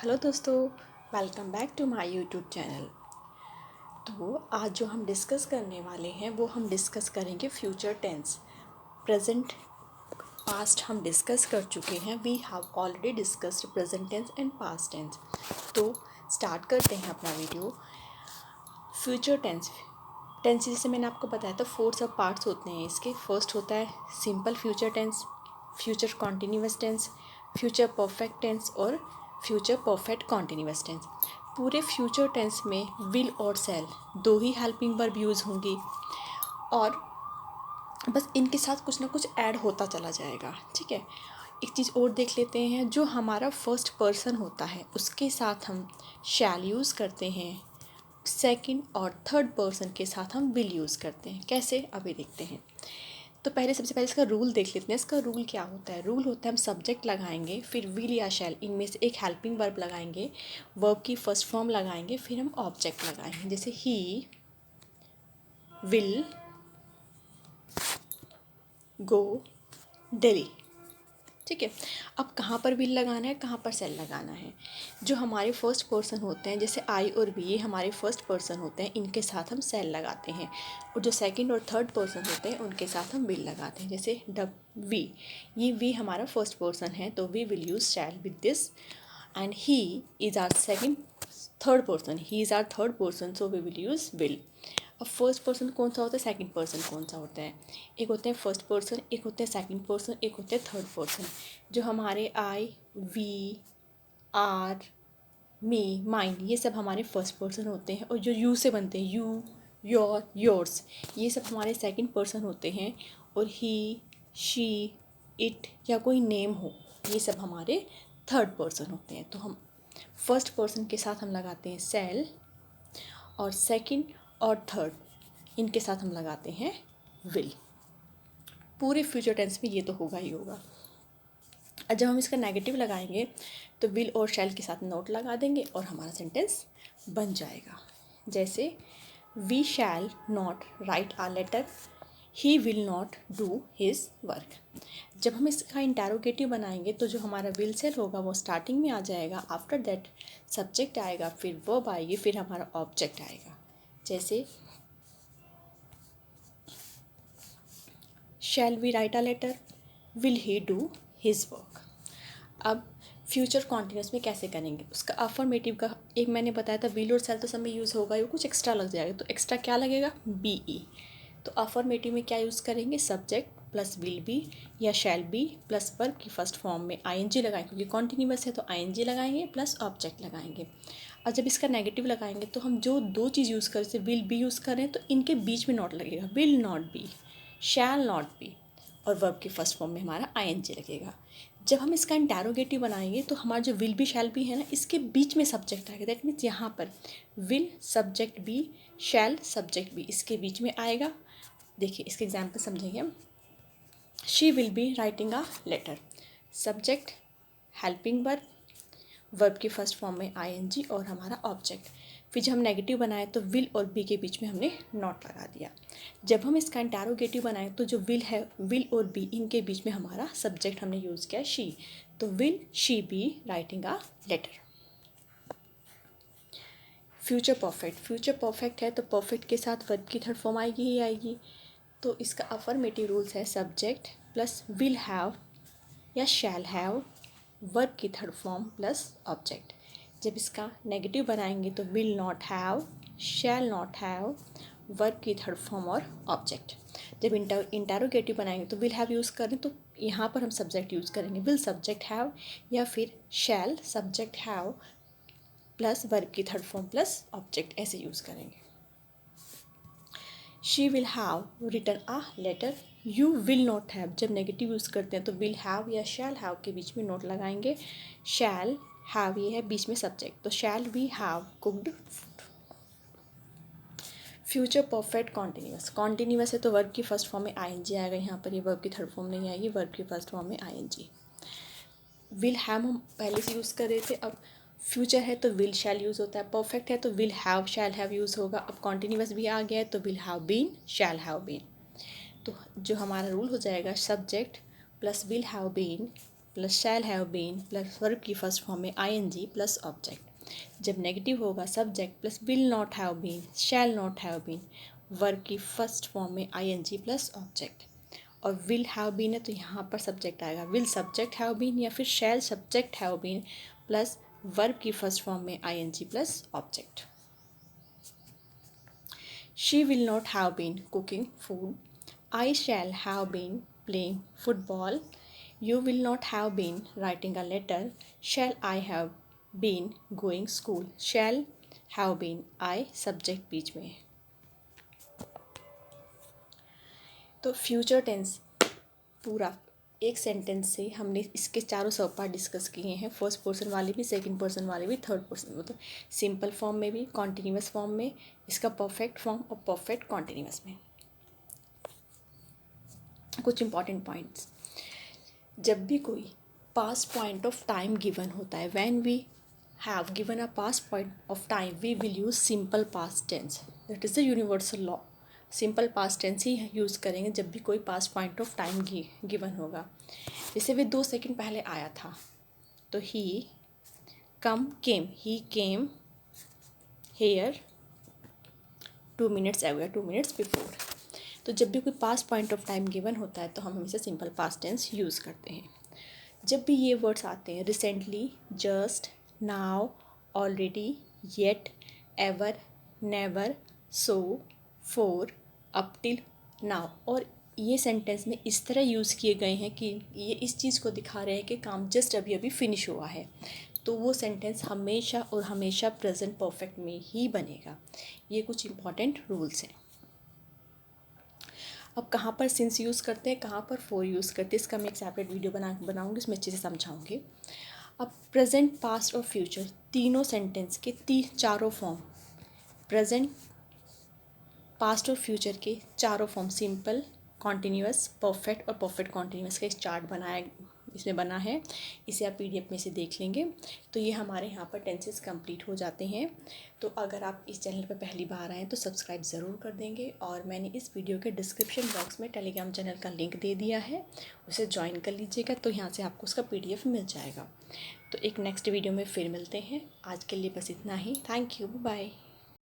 Hello दोस्तों, welcome back to my YouTube channel. तो आज जो हम डिस्कस करने वाले हैं वो हम डिस्कस करेंगे फ्यूचर टेंस। प्रेजेंट पास्ट हम डिस्कस कर चुके हैं। We have already discussed present tense and past tense. तो स्टार्ट करते हैं अपना वीडियो। फ्यूचर टेंस जैसे मैंने आपको बताया था 4 सब पार्ट्स होते हैं इसके। फर्स्ट होता है simple future tense, future continuous tense, future perfect tense और फ्यूचर परफेक्ट कॉन्टिन्यूअस टेंस। पूरे फ्यूचर टेंस में विल और शैल दो ही हेल्पिंग वर्ब यूज़ होंगी और बस इनके साथ कुछ ना कुछ ऐड होता चला जाएगा। ठीक है, एक चीज़ और देख लेते हैं। जो हमारा फर्स्ट पर्सन होता है उसके साथ हम शैल यूज़ करते हैं, सेकंड और थर्ड पर्सन के साथ हम विल यूज़ करते हैं। कैसे, अभी देखते हैं। तो सबसे पहले इसका रूल देख लेते हैं। इसका रूल क्या होता है? रूल होता है हम सब्जेक्ट लगाएंगे, फिर विल या शैल इनमें से एक हेल्पिंग वर्ब लगाएंगे, वर्ब की फर्स्ट फॉर्म लगाएंगे, फिर हम ऑब्जेक्ट लगाएंगे। जैसे ही विल गो दिल्ली। ठीक है, अब कहाँ पर विल लगाना है, कहाँ पर सेल लगाना है? जो हमारे फर्स्ट पर्सन होते हैं जैसे आई और बी, ये हमारे फर्स्ट पर्सन होते हैं, इनके साथ हम सेल लगाते हैं। और जो सेकंड और थर्ड पर्सन होते हैं उनके साथ हम विल लगाते हैं। जैसे वी, ये वी हमारा फर्स्ट पर्सन है तो we will use shall with this. And he is or third person, he is or third person, so we will use will. अब फर्स्ट पर्सन कौन सा होता है, सेकंड पर्सन कौन सा होता है? एक होते हैं फर्स्ट पर्सन, एक होते हैं सेकंड पर्सन, एक होते हैं थर्ड पर्सन। जो हमारे आई, वी, आर, मी, माइंड, ये सब हमारे फर्स्ट पर्सन होते हैं। और जो यू से बनते हैं, यू, योर, योर्स, ये सब हमारे सेकंड पर्सन होते हैं। और ही, शी, इट या कोई नेम हो, ये सब हमारे थर्ड पर्सन होते हैं। तो हम फर्स्ट पर्सन के साथ हम लगाते हैं सेल और सेकंड और थर्ड इनके साथ हम लगाते हैं विल। पूरे फ्यूचर टेंस में ये तो होगा ही होगा। और जब हम इसका नेगेटिव लगाएंगे तो विल और शैल के साथ नोट लगा देंगे और हमारा सेंटेंस बन जाएगा। जैसे we shall not write a letter, he will not do his work. जब हम इसका इंटेरोगेटिव बनाएंगे तो जो हमारा विल सेल होगा वो स्टार्टिंग में आ जाएगा, आफ्टर दैट सब्जेक्ट आएगा, फिर वर्ब आएगी, फिर हमारा ऑब्जेक्ट आएगा। जैसे shall we write a letter, will he do his work. अब फ्यूचर कॉन्टिन्यूस में कैसे करेंगे? उसका अफर्मेटिव का एक मैंने बताया था, विल और शैल तो सब में यूज़ होगा, वो कुछ एक्स्ट्रा लग जाएगा। तो एक्स्ट्रा क्या लगेगा? B E. तो अफर्मेटिव में क्या यूज़ करेंगे? सब्जेक्ट प्लस विल बी या शैल बी प्लस वर्ब की फर्स्ट फॉर्म में आई एन जी लगाएंगे, क्योंकि कॉन्टिन्यूस है तो आई एन जी लगाएंगे प्लस ऑब्जेक्ट लगाएंगे। और जब इसका नेगेटिव लगाएंगे तो हम जो दो चीज़ यूज़ करें, जैसे विल बी यूज़ करें तो इनके बीच में नॉट लगेगा, will not be, shall not be, और वर्ब की फर्स्ट फॉर्म में हमारा आई एन जी लगेगा। जब हम इसका इंटेरोगेटिव बनाएंगे तो हमारा जो विल बी शैल बी है ना, इसके बीच में सब्जेक्ट आएगा। दैट मीन्स यहाँ पर will subject be, shall subject be, इसके बीच में आएगा। देखिए इसके एग्जाम्पल समझेंगे हम। She will be writing a letter, subject helping verb, verb की फर्स्ट फॉर्म में आई एन जी और हमारा ऑब्जेक्ट। फिर जब हम नेगेटिव बनाए तो विल और बी के बीच में हमने नॉट लगा दिया। जब हम इसका इंटेरोगेटिव बनाए तो जो विल है, विल और बी इनके बीच में हमारा सब्जेक्ट हमने यूज़ किया शी। तो will she be writing a letter. Future perfect है तो परफेक्ट के साथ वर्ब की थर्ड फॉर्म आएगी ही आएगी। तो इसका अफर्मेटिव रूल्स है सब्जेक्ट प्लस विल हैव या शैल हैव, वर्ब की थर्ड फॉर्म प्लस ऑब्जेक्ट। जब इसका नेगेटिव बनाएंगे तो will not have, shell not have, verb की थर्ड फॉर्म और ऑब्जेक्ट। जब इंटेरोगेटिव बनाएंगे तो विल हैव यूज़ करें तो यहाँ पर हम सब्जेक्ट यूज़ करेंगे, विल सब्जेक्ट हैव या फिर shall subject have plus verb की थर्ड फॉर्म प्लस ऑब्जेक्ट, ऐसे यूज़ करेंगे। She will have written a letter, you will not have. जब नेगेटिव यूज़ करते हैं तो विल हैव या शैल हैव के बीच में नोट लगाएंगे। शैल हैव ये है बीच में सब्जेक्ट, तो shall we have cooked food. Future perfect continuous है तो वर्ब की फर्स्ट फॉर्म में आई एन जी आएगा। यहाँ पर ये वर्ब की थर्ड फॉर्म नहीं आएगी, वर्ब की फर्स्ट फॉर्म में I N G. Will have हम पहले से यूज़ कर रहे थे, अब फ्यूचर है तो विल शैल यूज़ होता है, परफेक्ट है तो will have shall have use होगा। अब कॉन्टिन्यूस भी आ गया है तो will have been shall have been. तो जो हमारा रूल हो जाएगा subject plus will have been plus shall have been plus verb की फर्स्ट फॉर्म में आईएनजी प्लस ऑब्जेक्ट। जब नेगेटिव होगा subject plus will not have been, shall not have been, verb की फर्स्ट फॉर्म में ING plus object. और will have been है तो यहाँ पर सब्जेक्ट आएगा, विल सब्जेक्ट हैव बीन या फिर shall subject have been plus verb की फर्स्ट फॉर्म में ING plus object. She will not have been cooking food, I shall have been playing football, you will not have been writing a letter, shall I have been going school, shall have been I subject बीच में है। तो future tense पूरा एक sentence से हमने इसके चारों सब पार्ट डिस्कस किए हैं, फर्स्ट पर्सन वाले भी, सेकंड पर्सन वाले भी, थर्ड पर्सन, मतलब सिंपल फॉर्म में भी, कॉन्टिन्यूअस फॉर्म में, इसका परफेक्ट फॉर्म और परफेक्ट कॉन्टिन्यूअस में। कुछ इंपॉर्टेंट पॉइंट्स, जब भी कोई past point of time given होता है, when we have given a past point of time we will use simple past tense, that is the universal law. Simple past tense ही use करेंगे जब भी कोई past point of time given होगा। जैसे वे 2 second पहले आया था तो ही came, he came here 2 minutes ago, 2 minutes before. तो जब भी कोई past point of time given होता है तो हम हमेशा सिंपल पास्ट टेंस यूज़ करते हैं। जब भी ये वर्ड्स आते हैं, recently, just, now, already, yet, ever, never, so, for, up till now, और ये सेंटेंस में इस तरह यूज़ किए गए हैं कि ये इस चीज़ को दिखा रहे हैं कि काम जस्ट अभी अभी फिनिश हुआ है, तो वो सेंटेंस हमेशा और हमेशा प्रेजेंट परफेक्ट में ही बनेगा। ये कुछ इंपॉर्टेंट रूल्स हैं। अब कहाँ पर सिंस यूज़ करते हैं, कहाँ पर फॉर यूज़ करते हैं, इसका मैं एक सेपरेट वीडियो बनाऊँगी, इसमें अच्छे से समझाऊँगी। अब प्रेजेंट, पास्ट और फ्यूचर तीनों सेंटेंस के चारों फॉर्म, प्रेजेंट, पास्ट और फ्यूचर के चारों फॉर्म, सिंपल, कॉन्टिन्यूअस, परफेक्ट और परफेक्ट कॉन्टिन्यूअस का एक चार्ट इसमें बना है, इसे आप PDF में से देख लेंगे। तो ये हमारे यहाँ पर टेंसेस कंप्लीट हो जाते हैं। तो अगर आप इस चैनल पर पहली बार आएँ तो सब्सक्राइब ज़रूर कर देंगे, और मैंने इस वीडियो के डिस्क्रिप्शन बॉक्स में टेलीग्राम चैनल का लिंक दे दिया है, उसे ज्वाइन कर लीजिएगा, तो यहाँ से आपको उसका PDF मिल जाएगा। तो एक नेक्स्ट वीडियो में फिर मिलते हैं, आज के लिए बस इतना ही। Thank you, bye.